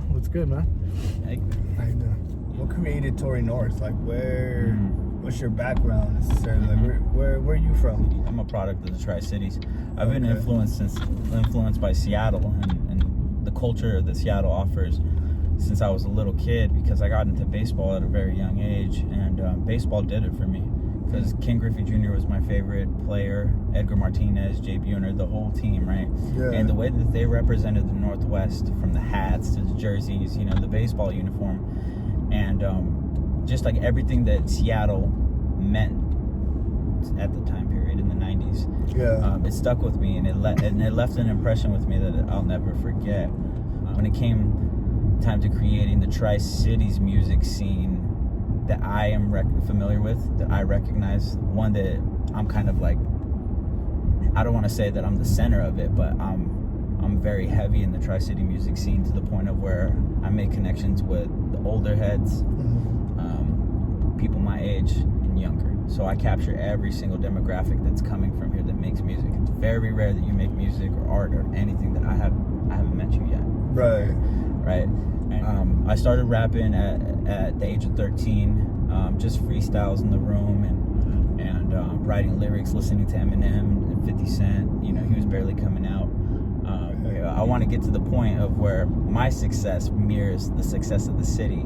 What's good, man? Hey. How you doing? What created Tory North? Like, what's your background necessarily? Like, where are you from? I'm a product of the Tri-Cities. I've been influenced by Seattle and the culture that Seattle offers since I was a little kid, because I got into baseball at a very young age, and baseball did it for me. Because Ken Griffey Jr. was my favorite player, Edgar Martinez, Jay Buhner, the whole team, right? Yeah. And the way that they represented the Northwest, from the hats to the jerseys, the baseball uniform, and just like everything that Seattle meant at the time period in the 90s. Yeah. It stuck with me, and it left an impression with me that I'll never forget. When it came time to creating the Tri-Cities music scene that I am familiar with, that I recognize, one that I'm kind of like, I don't want to say that I'm the center of it, but I'm very heavy in the Tri-City music scene, to the point of where I make connections with the older heads, people my age and younger. So I capture every single demographic that's coming from here that makes music. It's very rare that you make music or art or anything that I haven't met you yet. Right. And I started rapping at the age of 13, just freestyles in the room and writing lyrics, listening to Eminem and 50 Cent. He was barely coming out. I want to get to the point of where my success mirrors the success of the city.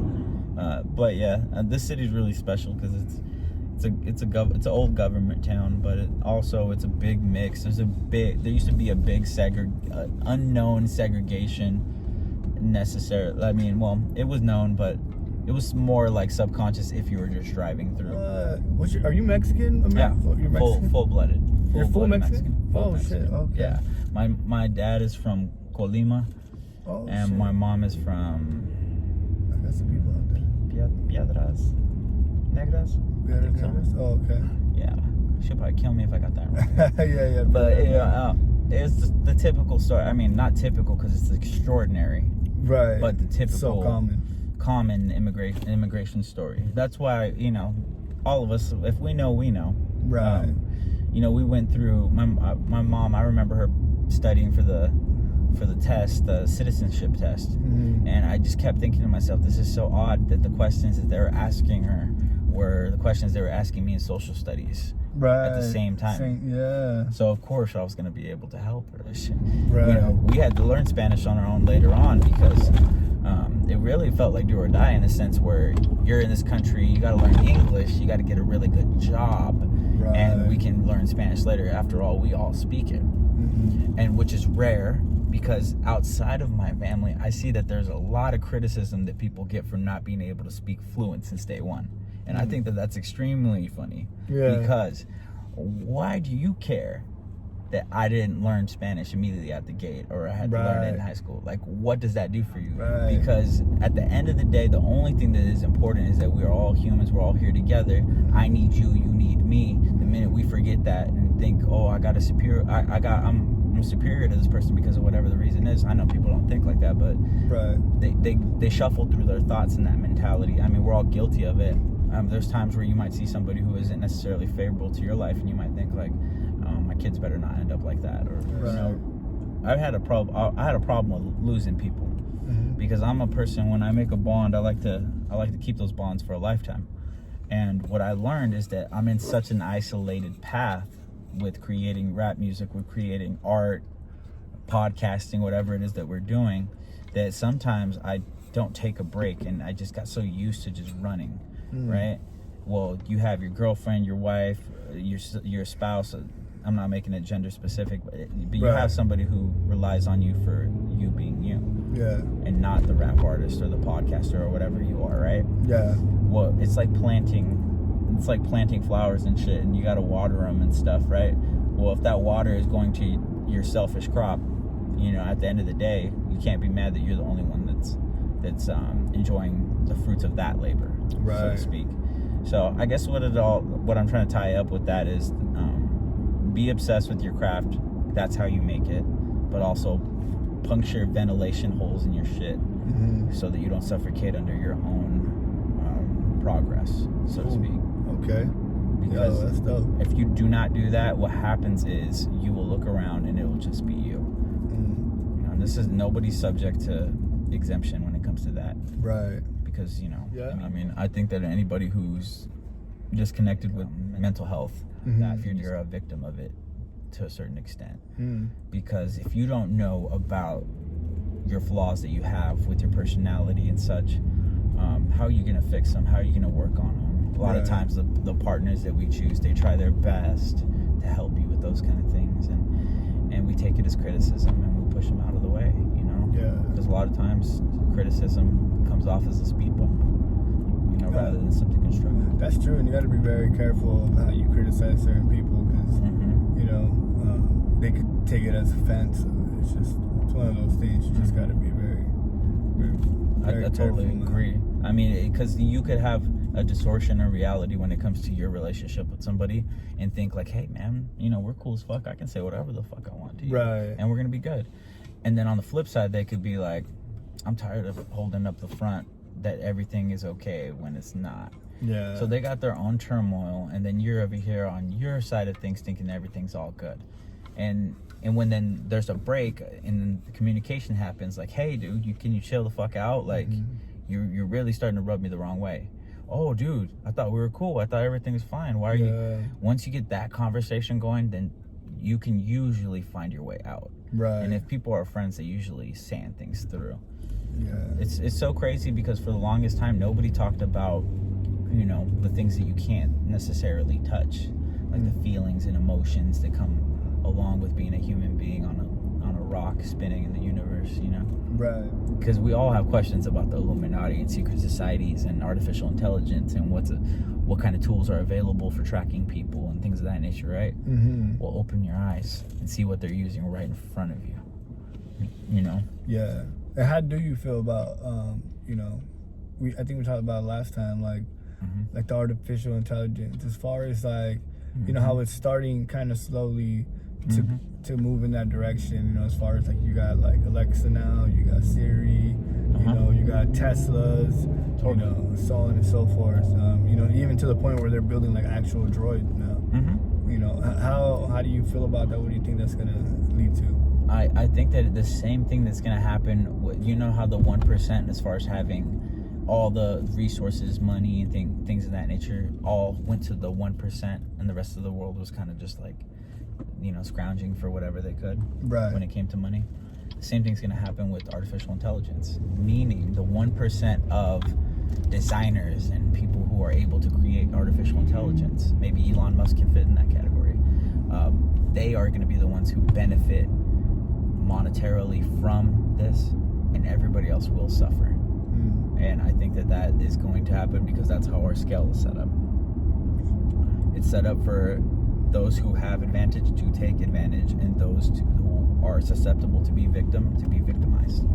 But yeah, this city is really special because it's an old government town, but it's a big mix. There used to be a big unknown segregation. Necessarily, I mean, well, it was known, but it was more like subconscious if you were just driving through. Are you Mexican? Yeah, you're Mexican? full-blooded. You're full Mexican? Full Mexican. Shit, okay. Yeah, my dad is from Colima, and my mom is from. I got some people out there. Piedras Negras. Piedras Negras. So. Oh, okay. Yeah, she'll probably kill me if I got that wrong. yeah. But it's the typical story. I mean, not typical because it's extraordinary. Right. But the typical, so common immigration story. That's why, all of us, if we know, we know. Right. We went through, my mom, I remember her studying for the test, the citizenship test. Mm-hmm. And I just kept thinking to myself, this is so odd that the questions that they were asking her were the questions they were asking me in social studies. Right. At the same time. Yeah. So of course I was going to be able to help her. Right. We had to learn Spanish on our own later on, because it really felt like do or die, in the sense where you're in this country, you got to learn English, you got to get a really good job, and we can learn Spanish later. After all, we all speak it, and which is rare, because outside of my family, I see that there's a lot of criticism that people get for not being able to speak fluent since day one. And I think that that's extremely funny. Yeah. Because why do you care that I didn't learn Spanish immediately out the gate, or I had to learn it in high school? Like, what does that do for you? Right. Because at the end of the day, the only thing that is important is that we're all humans. We're all here together. I need you. You need me. The minute we forget that and think, oh, I got a superior, I'm superior to this person because of whatever the reason is. I know people don't think like that, but they shuffle through their thoughts in that mentality. I mean, we're all guilty of it. There's times where you might see somebody who isn't necessarily favorable to your life, and you might think like, my kids better not end up like that, or I had a problem with losing people, because I'm a person, when I make a bond, I like to keep those bonds for a lifetime. And what I learned is that I'm in such an isolated path with creating rap music, with creating art, podcasting, whatever it is that we're doing, that sometimes I don't take a break, and I just got so used to just running. Right? Well, you have your girlfriend, your wife, your spouse. I'm not making it gender specific, but you have somebody who relies on you for you being you. Yeah. And not the rap artist or the podcaster or whatever you are, right? Yeah. Well, it's like planting flowers and shit, and you got to water them and stuff, right? Well, if that water is going to your selfish crop, at the end of the day, you can't be mad that you're the only one that's enjoying the fruits of that labor, so to speak. So I guess what I'm trying to tie up with that is, be obsessed with your craft. That's how you make it. But also puncture ventilation holes in your shit, so that you don't suffocate under your own progress, so to speak. Okay. Because that's dope. If you do not do that, what happens is you will look around and it will just be you. And this is nobody's subject to exemption when it comes to that. Right. Because, Yeah. I mean, I think that anybody who's disconnected with mental health, that you're a victim of it to a certain extent. Because if you don't know about your flaws that you have with your personality and such, how are you going to fix them? How are you going to work on them? A lot of times the partners that we choose, they try their best to help you with those kind of things, and we take it as criticism and we push them out of the way, because a lot of times criticism comes off as a speed bump, rather than something constructive. That's true, and you got to be very careful of how you criticize certain people, because they could take it as offense. It's one of those things. You just got to be very I totally agree. I mean, because you could have a distortion of reality when it comes to your relationship with somebody, and think like, hey man, we're cool as fuck, I can say whatever the fuck I want to you, and we're gonna be good. And then on the flip side, they could be like, I'm tired of holding up the front that everything is okay when it's not. So they got their own turmoil, and then you're over here on your side of things thinking everything's all good. And when then there's a break and the communication happens, like, hey dude, can you chill the fuck out? Like, you're really starting to rub me the wrong way. Oh dude, I thought we were cool, I thought everything was fine, why are you? Once you get that conversation going, then you can usually find your way out. And if people are friends, they usually sand things through. It's so crazy, because for the longest time nobody talked about the things that you can't necessarily touch, like the feelings and emotions that come along with being a human being on a rock spinning in the universe, because we all have questions about the Illuminati and secret societies and artificial intelligence and what kind of tools are available for tracking people and things of that nature, right? Well, open your eyes and see what they're using right in front of you. And how do you feel about I think we talked about it last time, like the artificial intelligence, as far as like how it's starting kind of slowly to move in that direction, as far as like you got like Alexa now, you got Siri, you got Teslas, so on and so forth, even to the point where they're building like actual droids now. How do you feel about that? What do you think that's gonna lead to? I think that the same thing that's gonna happen, how the 1%, as far as having all the resources, money, and things of that nature, all went to the 1%, and the rest of the world was kind of just like, scrounging for whatever they could when it came to money. The same thing's going to happen with artificial intelligence, meaning the 1% of designers and people who are able to create artificial intelligence, maybe Elon Musk can fit in that category, they are going to be the ones who benefit monetarily from this, and everybody else will suffer. And I think that is going to happen, because that's how our scale is set up. It's set up for those who have advantage to take advantage, and those who are susceptible to be victimized.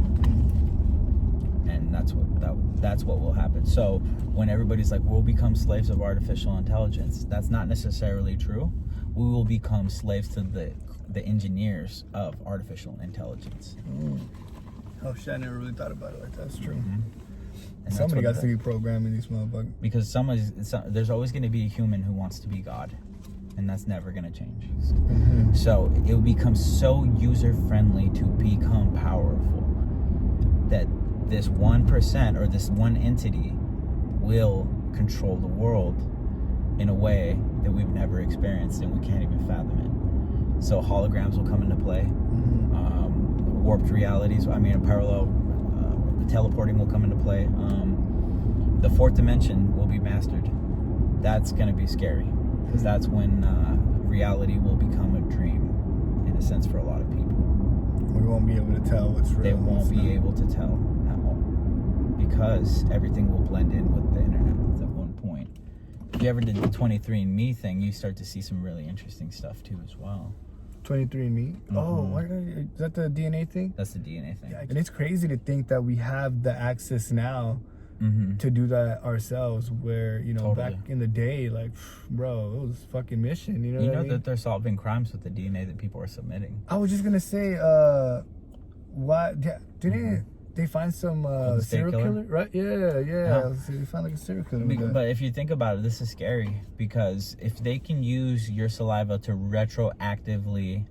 And that's what will happen. So when everybody's like, we'll become slaves of artificial intelligence, that's not necessarily true. We will become slaves to the engineers of artificial intelligence. Oh shit, I never really thought about it like that. That's true. And somebody got to be programming these motherfuckers. Because there's always going to be a human who wants to be God, and that's never going to change. So it will become so user-friendly to become powerful that this 1% or this one entity will control the world in a way that we've never experienced, and we can't even fathom it. So holograms will come into play, warped realities, parallel teleporting will come into play. The fourth dimension will be mastered. That's going to be scary, because that's when reality will become a dream, in a sense, for a lot of people. We won't be able to tell what's real. They won't be able to tell at all, because everything will blend in with the internet at one point. If you ever did the 23andMe thing, you start to see some really interesting stuff too as well. 23andMe? Oh, is that the DNA thing? That's the DNA thing. Yeah, and it's crazy to think that we have the access now to do that ourselves, where, back in the day, like, bro, it was fucking mission, you know that they're solving crimes with the DNA that people are submitting. I was just gonna say, didn't they find some serial killer? Right? Yeah. So they found like a serial killer. But if you think about it, this is scary, because if they can use your saliva to retroactively,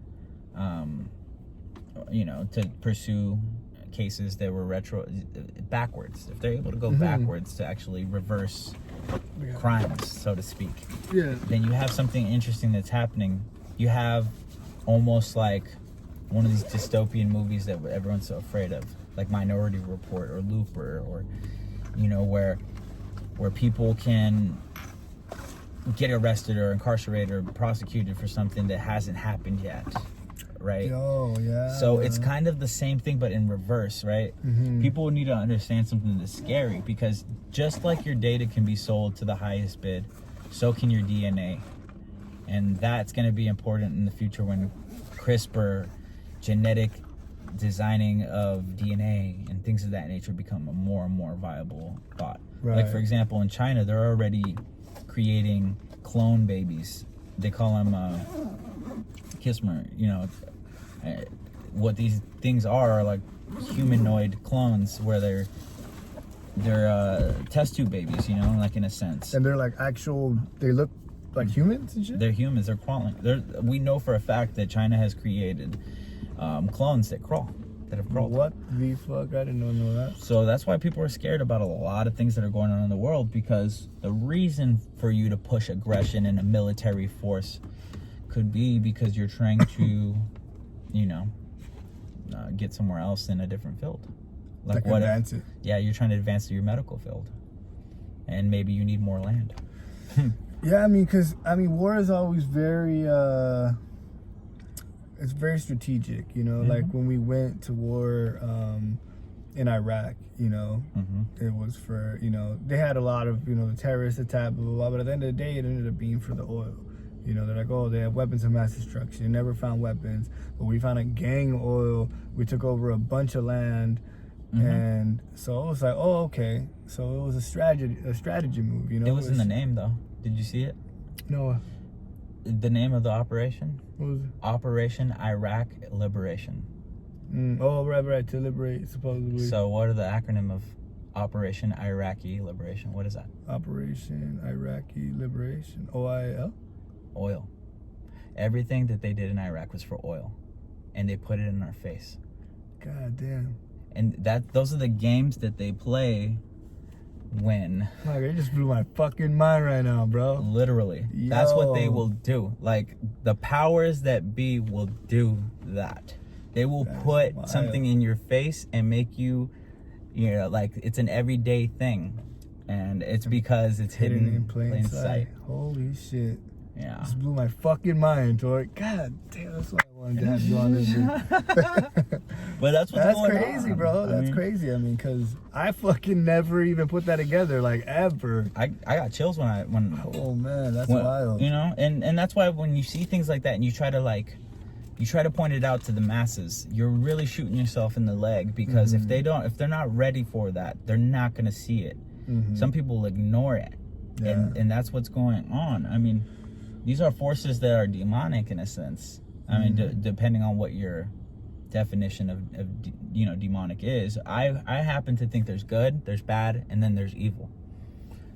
to pursue cases that were backwards. If they're able to go backwards to actually reverse crimes, so to speak, then you have something interesting that's happening. You have almost like one of these dystopian movies that everyone's so afraid of, like Minority Report or Looper, or where people can get arrested or incarcerated or prosecuted for something that hasn't happened yet, right? Oh, yeah. So it's kind of the same thing, but in reverse, right? People need to understand something that's scary, because just like your data can be sold to the highest bid, so can your DNA. And that's going to be important in the future when CRISPR, genetic designing of DNA and things of that nature become a more and more viable thought. Right. Like, for example, in China, they're already creating clone babies. They call them Kismer. What these things are like humanoid clones, where they're test tube babies, like, in a sense. And they're like they look like humans and shit? They're humans. They're crawling. We know for a fact that China has created clones that have crawled. What the fuck? I didn't know that. So that's why people are scared about a lot of things that are going on in the world, because the reason for you to push aggression in a military force could be because you're trying to, get somewhere else in a different field. Like advance it. Yeah, you're trying to advance to your medical field, and maybe you need more land. Yeah, because war is always very it's very strategic, like when we went to war in Iraq, it was for, they had a lot of, the terrorist attack, blah, blah, blah, but at the end of the day, it ended up being for the oil. They're like, oh, they have weapons of mass destruction. They never found weapons, but we found a gang of oil. We took over a bunch of land. And so it was like, oh, okay. So it was a strategy move, It was in the name, though. Did you see it? No. The name of the operation? What was it? Operation Iraq Liberation. Oh, right, to liberate, supposedly. So what are the acronym of Operation Iraqi Liberation? What is that? Operation Iraqi Liberation. OIL? Oil. Everything that they did in Iraq was for oil. And they put it in our face. God damn. And those are the games that they play when... Like, it just blew my fucking mind right now, bro. Literally. Yo. That's what they will do. Like, the powers that be will do that. They will put something in your face and make you, like, it's an everyday thing. And it's because it's hidden in plain sight. Holy shit. Yeah. This blew my fucking mind, Tory. God damn, that's why I wanted to have you on this shit. But that's what's going on. That's crazy, bro. That's crazy. Because I fucking never even put that together, like, ever. I got chills when oh man, that's wild. And that's why when you see things like that and you try to point it out to the masses, you're really shooting yourself in the leg, because if they're not ready for that, they're not gonna see it. Some people ignore it. Yeah. And that's what's going on. These are forces that are demonic in a sense. Depending on what your definition of demonic is. I happen to think there's good, there's bad, and then there's evil.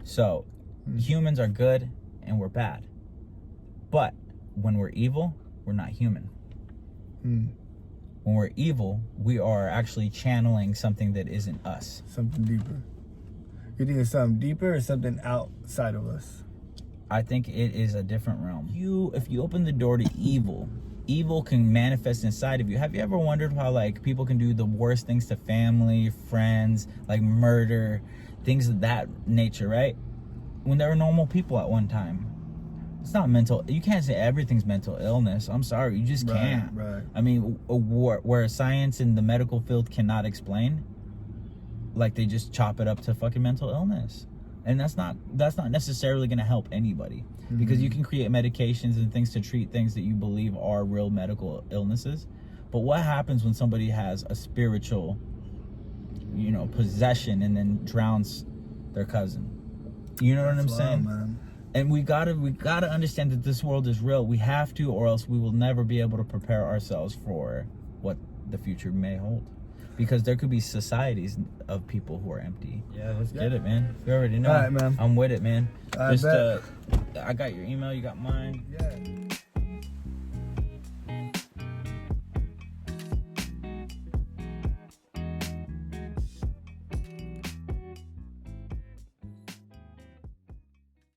So humans are good and we're bad. But when we're evil, we're not human. When we're evil, we are actually channeling something that isn't us. Something deeper. You think it's something deeper or something outside of us? I think it is a different realm. If you open the door to evil can manifest inside of you. Have you ever wondered how, like, people can do the worst things to family, friends, like murder, things of that nature, right? When they were normal people at one time. It's not mental. You can't say everything's mental illness. I'm sorry, you just can't. Right. Where science and the medical field cannot explain, like, they just chop it up to fucking mental illness. And that's not necessarily going to help anybody, because you can create medications and things to treat things that you believe are real medical illnesses. But what happens when somebody has a spiritual, possession and then drowns their cousin? You know what I'm saying? Man. And we gotta understand that this world is real. We have to, or else we will never be able to prepare ourselves for what the future may hold. Because there could be societies of people who are empty. Yeah, let's get it, man. You already know. All right, man. I'm with it, man. I got your email, you got mine. Yeah.